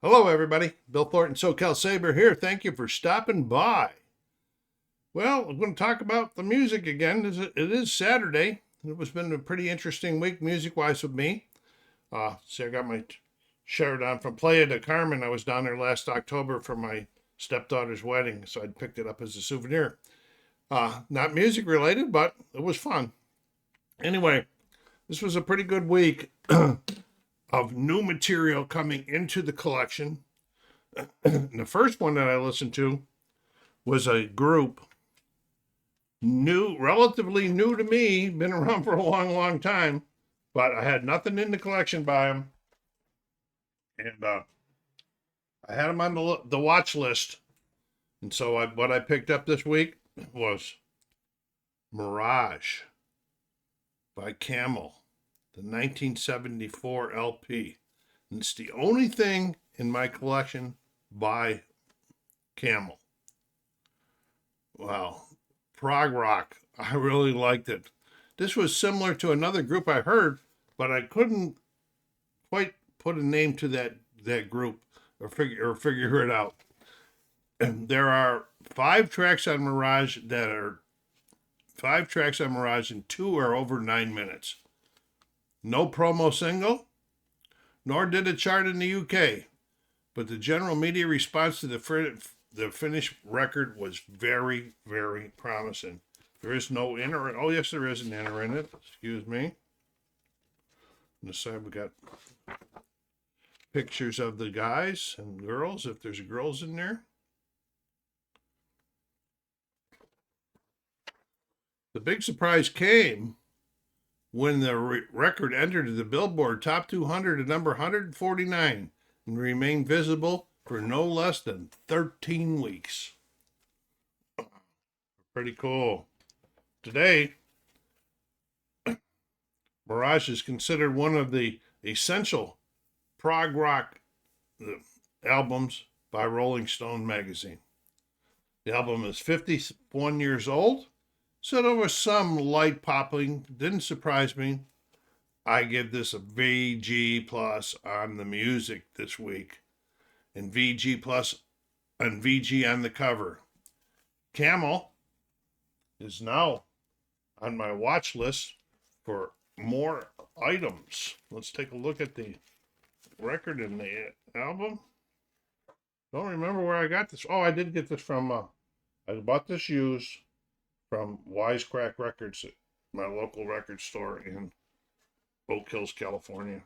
Hello, everybody. Bill Thornton, SoCal Saber here. Thank you for stopping by. Well, I'm going to talk about the music again. It is Saturday. It was been a pretty interesting week music-wise with me. See, I got my shirt on from Playa del Carmen. I was down there last October for my stepdaughter's wedding, so I picked it up as a souvenir. Not music related, but it was fun. Anyway, this was a pretty good week of new material coming into the collection. And the first one that I listened to was a group relatively new to me, been around for a long, long time, but I had nothing in the collection by them, and I had them on the watch list. And so what I picked up this week was Mirage by Camel, the 1974 LP. And it's the only thing in my collection by Camel. Wow. Prog rock. I really liked it. This was similar to another group I heard, but I couldn't quite put a name to that group or figure it out. And there are five tracks on Mirage and two are over 9 minutes. No promo single, nor did it chart in the UK. But the general media response to the finished record was very, very promising. There is no inner. Oh, yes, there is an inner in it. Excuse me. On the side, we got pictures of the guys and girls, if there's girls in there. The big surprise came when the record entered the Billboard Top 200 at number 149 and remained visible for no less than 13 weeks. Pretty cool. Today, Mirage is considered one of the essential prog rock albums by Rolling Stone magazine. The album is 51 years old, so there was some light popping. Didn't surprise me. I give this a VG plus on the music this week, and VG plus and VG on the cover. Camel is now on my watch list for more items. Let's take a look at the record and the album. Don't remember where I got this. Oh, I did get this from, I bought this used from Wisecrack Records at my local record store in Oak Hills, California.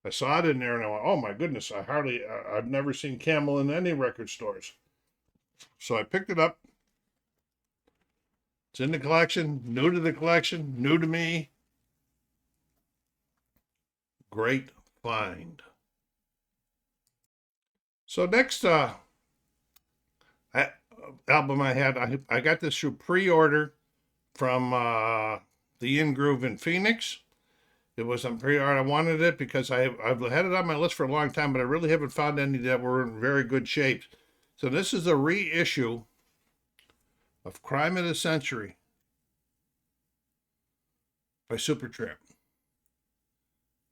I saw it in there and I went, oh my goodness, I've never seen Camel in any record stores. So I picked it up. It's in the collection, new to the collection, new to me. Great find. So next album I got this through pre-order from the In Groove in Phoenix. It was on pre-order. I wanted it because I've had it on my list for a long time, but I really haven't found any that were in very good shape. So this is a reissue of Crime of the Century by Supertramp.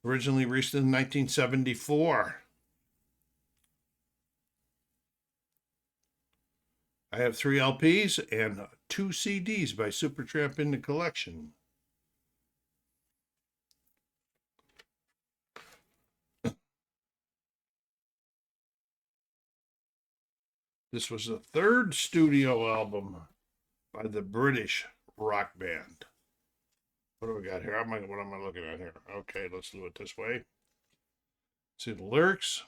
Originally released in 1974. I have 3 LPs and 2 CDs by Supertramp in the collection. This was the third studio album by the British rock band. What do we got here? What am I looking at here? Okay, let's do it this way. See the lyrics?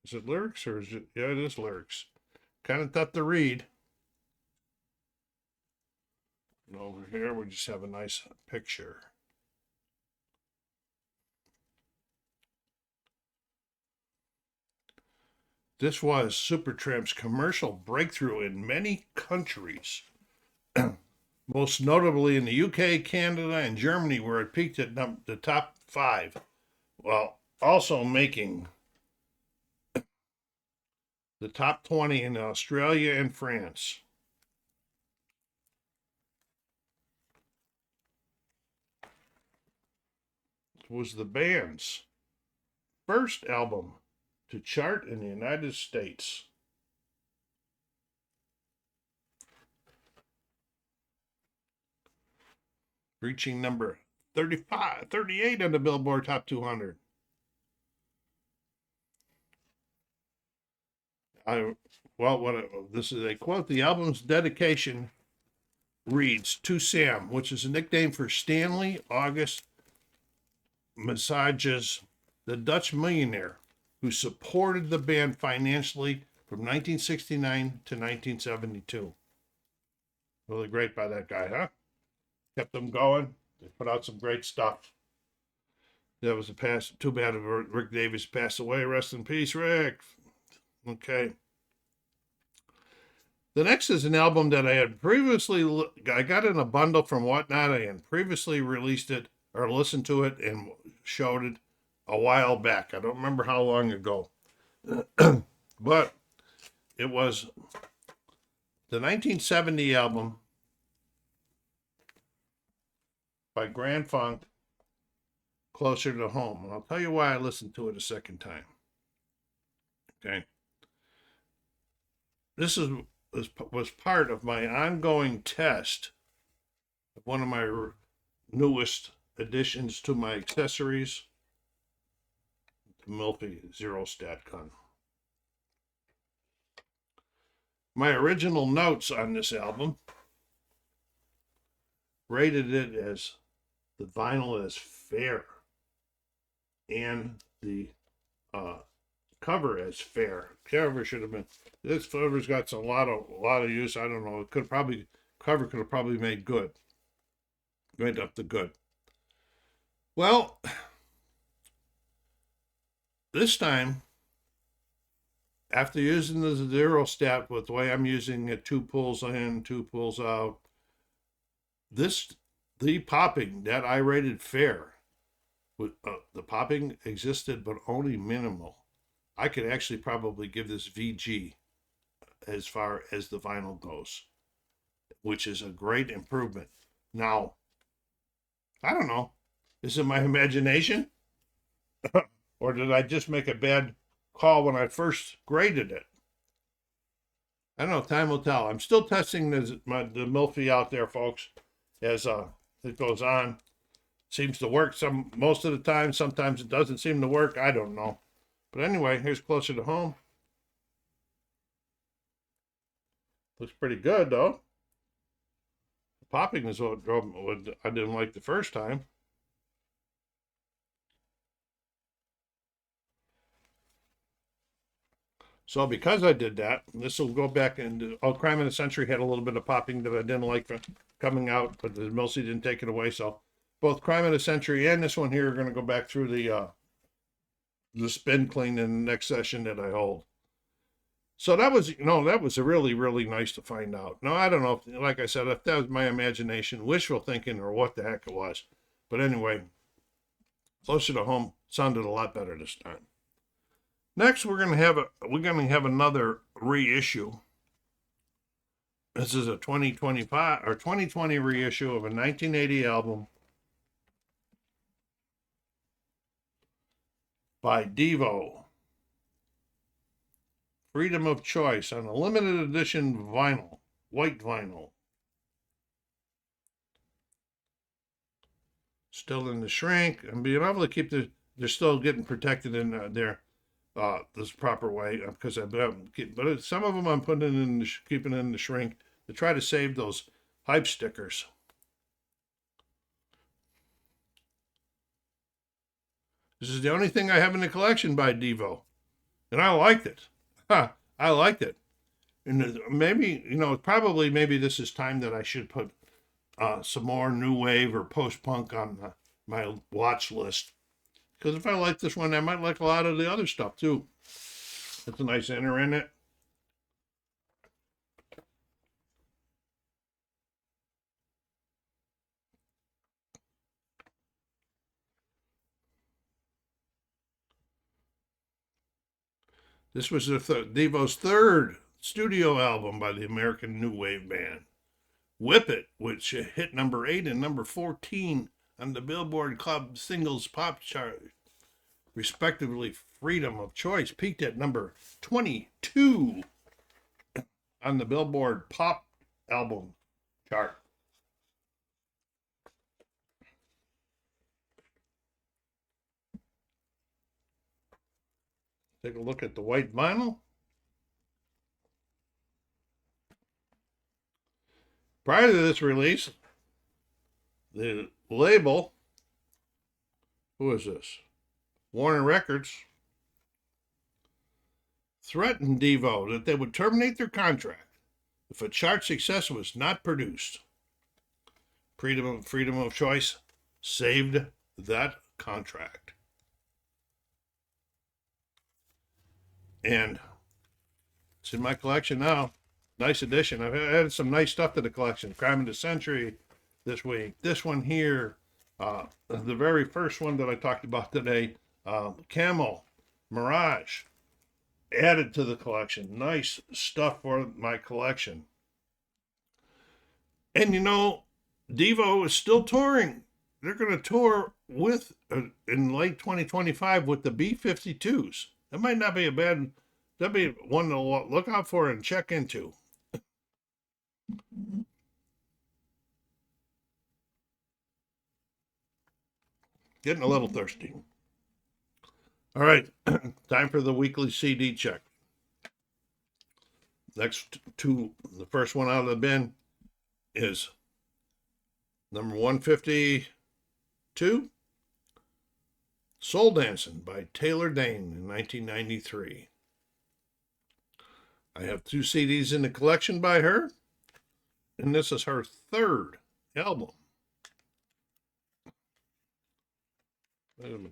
Is it lyrics or is it? Yeah, it is lyrics. Kind of tough to read. And over here, we just have a nice picture. This was Supertramp's commercial breakthrough in many countries, most notably in the UK, Canada, and Germany, where it peaked at the top 5, while also making the top 20 in Australia and France. It was the band's first album to chart in the United States. Reaching number 38 on the Billboard Top 200. This is a quote. The album's dedication reads, "To Sam," which is a nickname for Stanley August Massages, the Dutch millionaire who supported the band financially from 1969 to 1972. Really great by that guy, huh? Kept them going. They put out some great stuff. That was a pass. Too bad Rick Davies passed away. Rest in peace, Rick. Okay. The next is an album that I had previously, I got in a bundle from Whatnot. I had previously released it or listened to it and showed it a while back. I don't remember how long ago. But it was the 1970 album by Grand Funk, Closer to Home. And I'll tell you why I listened to it a second time. Okay. This was part of my ongoing test of one of my newest additions to my accessories, the Milfy Zero Stat gun. My original notes on this album rated it as the vinyl as fair and the cover as fair. Cover should have been. This cover's got a lot of use. I don't know. It could probably made good. Made up the good. Well, this time, after using the Zero Stat with the way I'm using it, 2 pulls in, 2 pulls out, the popping that I rated fair, the popping existed but only minimal. I could actually probably give this VG as far as the vinyl goes, which is a great improvement. Now, I don't know, is it my imagination? Or did I just make a bad call when I first graded it? I don't know, time will tell. I'm still testing the Milfy out there, folks, as it goes on. Seems to work most of the time. Sometimes it doesn't seem to work. I don't know. But anyway, here's Closer to Home. Looks pretty good, though. The popping is what I didn't like the first time. So because I did that, this will go back into, Crime of the Century had a little bit of popping that I didn't like for coming out, but the Milfy didn't take it away. So both Crime of the Century and this one here are going to go back through the spin clean in the next session that I hold. So that was really, really nice to find out. Now, I don't know, like I said, if that was my imagination, wishful thinking, or what the heck it was. But anyway, Closer to Home sounded a lot better this time. Next, we're gonna have another reissue. This is a 2025 or 2020 reissue of a 1980 album by Devo. Freedom of Choice on a limited edition vinyl, white vinyl. Still in the shrink, and being able to keep they're still getting protected in there this proper way, because but some of them I'm putting in keeping in the shrink to try to save those hype stickers. This is the only thing I have in the collection by Devo, and I liked it. I liked it. And maybe, probably maybe this is time that I should put some more new wave or post-punk on my watch list. Because if I like this one, I might like a lot of the other stuff too. It's a nice inner in it. This was Devo's third studio album by the American New Wave band. Whip It, which hit number 8 and number 14 on the Billboard Club Singles Pop Chart. respectively Freedom of Choice, peaked at number 22 on the Billboard Pop Album chart. Take a look at the white vinyl. Prior to this release, the label, who is this? Warner Records, threatened Devo that they would terminate their contract if a chart success was not produced. Freedom of Choice saved that contract. And it's in my collection now. Nice addition. I've added some nice stuff to the collection. Crime of the Century this week. This one here, the very first one that I talked about today, Camel, Mirage, added to the collection. Nice stuff for my collection. And you know, Devo is still touring. They're going to tour with in late 2025 with the B-52s. That might not be a bad, that'd be one to look out for and check into. Getting a little thirsty. All right, time for the weekly CD check. Next two, the first one out of the bin is number 152, Soul Dancing by Taylor Dayne in 1993. I have 2 CDs in the collection by her, and this is her 3rd album. Let me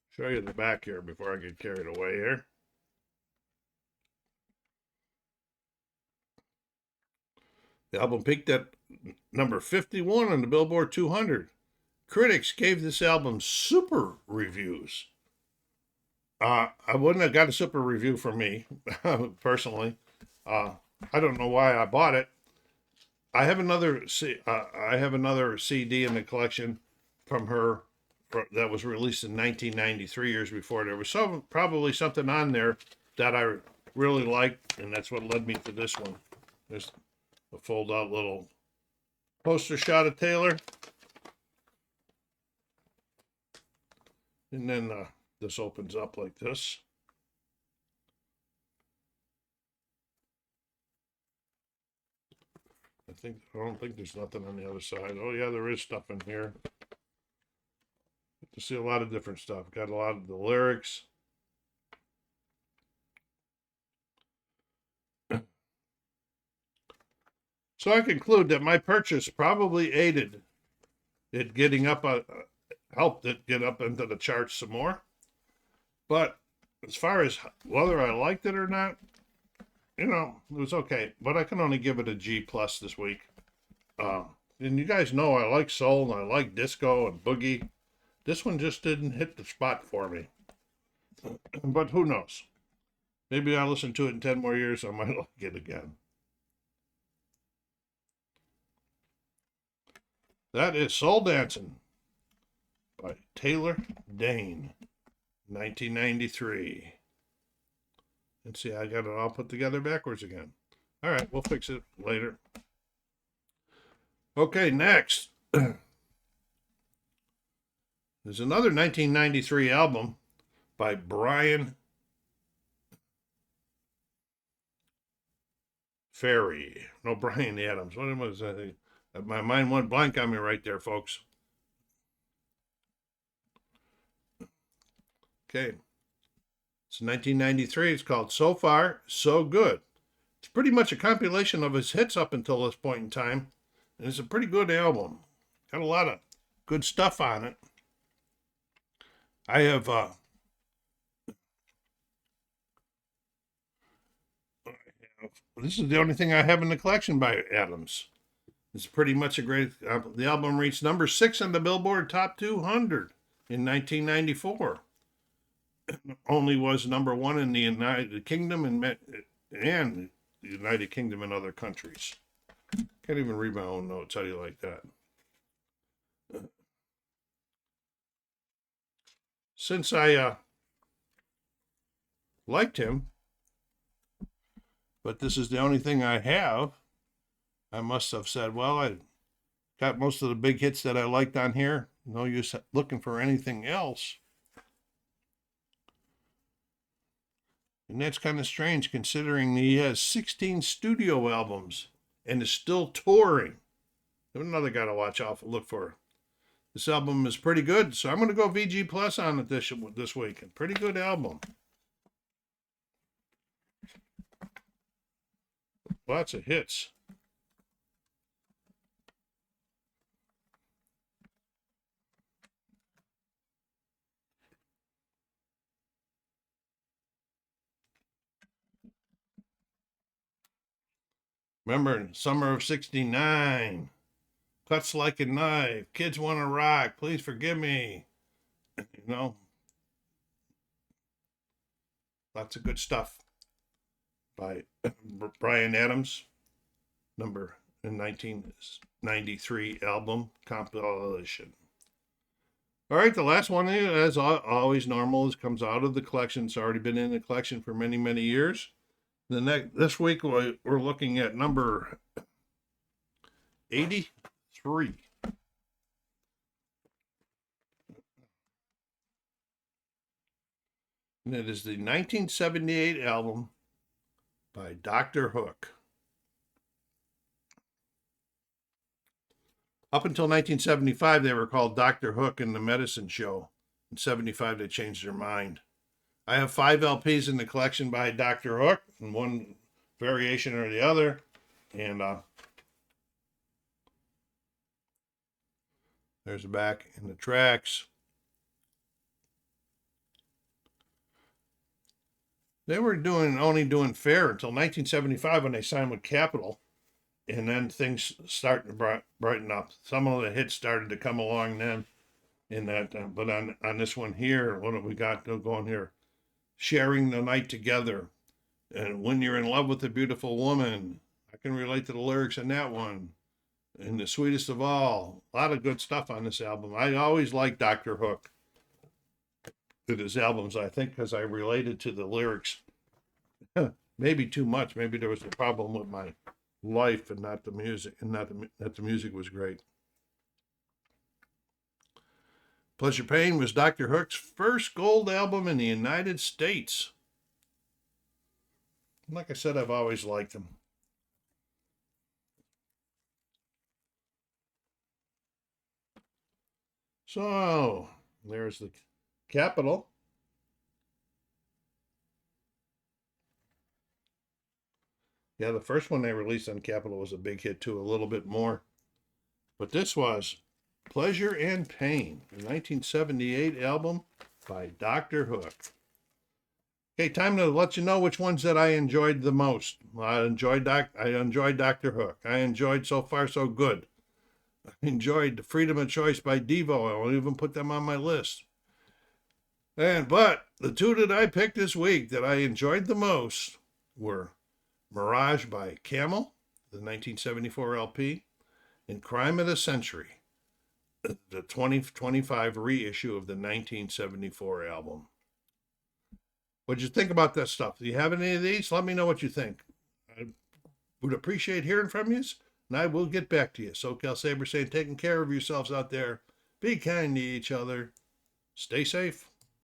show you the back here before I get carried away here. The album peaked at number 51 on the Billboard 200. Critics gave this album super reviews. I wouldn't have got a super review from me, personally. I don't know why I bought it. I have another CD in the collection from her that was released in 1993, years before. There was probably something on there that I really liked, and that's what led me to this one. There's a fold-out little poster shot of Taylor. And then this opens up like this. I don't think there's nothing on the other side. Oh yeah, there is stuff in here. You see a lot of different stuff. Got a lot of the lyrics. So I conclude that my purchase probably aided it getting up, helped it get up into the charts some more. But as far as whether I liked it or not, you know, it was okay. But I can only give it a G+ this week. And you guys know I like soul and I like disco and boogie. This one just didn't hit the spot for me. But who knows? Maybe I'll listen to it in 10 more years. I might like it again. That is Soul Dancing by Taylor Dayne, 1993. Let's see, I got it all put together backwards again. All right, we'll fix it later. Okay, next. There's another 1993 album by Brian Ferry. No, Brian Adams. What was that? My mind went blank on me right there, folks. Okay. It's 1993. It's called So Far, So Good. It's pretty much a compilation of his hits up until this point in time. And it's a pretty good album. Got a lot of good stuff on it. I have this is the only thing I have in the collection by Adams. It's pretty much a great. The album reached number 6 on the Billboard Top 200 in 1994. Only was number 1 in the United Kingdom and the United Kingdom and other countries. Can't even read my own notes. How do you like that? Since I liked him, but this is the only thing I have. I must have said, well, I got most of the big hits that I liked on here. No use looking for anything else. And that's kind of strange considering he has 16 studio albums and is still touring. Another guy to watch out for, look for. This album is pretty good, so I'm going to go VG Plus on it this week. A pretty good album. Lots of hits. Remember, summer of '69. Cuts like a knife. Kids want to rock. Please forgive me. You know, lots of good stuff by Bryan Adams. Number in 1993 album compilation. All right, the last one, as always normal, comes out of the collection. It's already been in the collection for many, many years. This week we're looking at number 83. And it is the 1978 album by Dr. Hook. Up until 1975, they were called Dr. Hook and the Medicine Show. In 75, they changed their mind. I have 5 LPs in the collection by Dr. Hook, and one variation or the other. And there's the back and the tracks. They were only doing fair until 1975 when they signed with Capitol. And then things started to brighten up. Some of the hits started to come along then. In that, but on this one here, what have we got going here? Sharing the Night Together, and When You're in Love with a Beautiful Woman. I can relate to the lyrics in that one. And The Sweetest of All. A lot of good stuff on this album. I always liked Dr. Hook with his albums, I think, because I related to the lyrics. Maybe too much. Maybe there was a problem with my life and not the music, and not that the music was great. Pleasure Pain was Dr. Hook's first gold album in the United States. Like I said, I've always liked him. So, there's the Capitol. Yeah, the first one they released on Capitol was a big hit too, a little bit more. But this was Pleasure and Pain, a 1978 album by Dr. Hook. Okay, time to let you know which ones that I enjoyed the most. I enjoyed Dr. Hook. I enjoyed So Far So Good. I enjoyed Freedom of Choice by Devo. I won't even put them on my list. But the 2 that I picked this week that I enjoyed the most were Mirage by Camel, the 1974 LP, and Crime of the Century, the 2025 reissue of the 1974 album. What'd you think about that stuff? Do you have any of these? Let me know what you think. I would appreciate hearing from you, and I will get back to you. SoCal Saber saying, taking care of yourselves out there. Be kind to each other. Stay safe.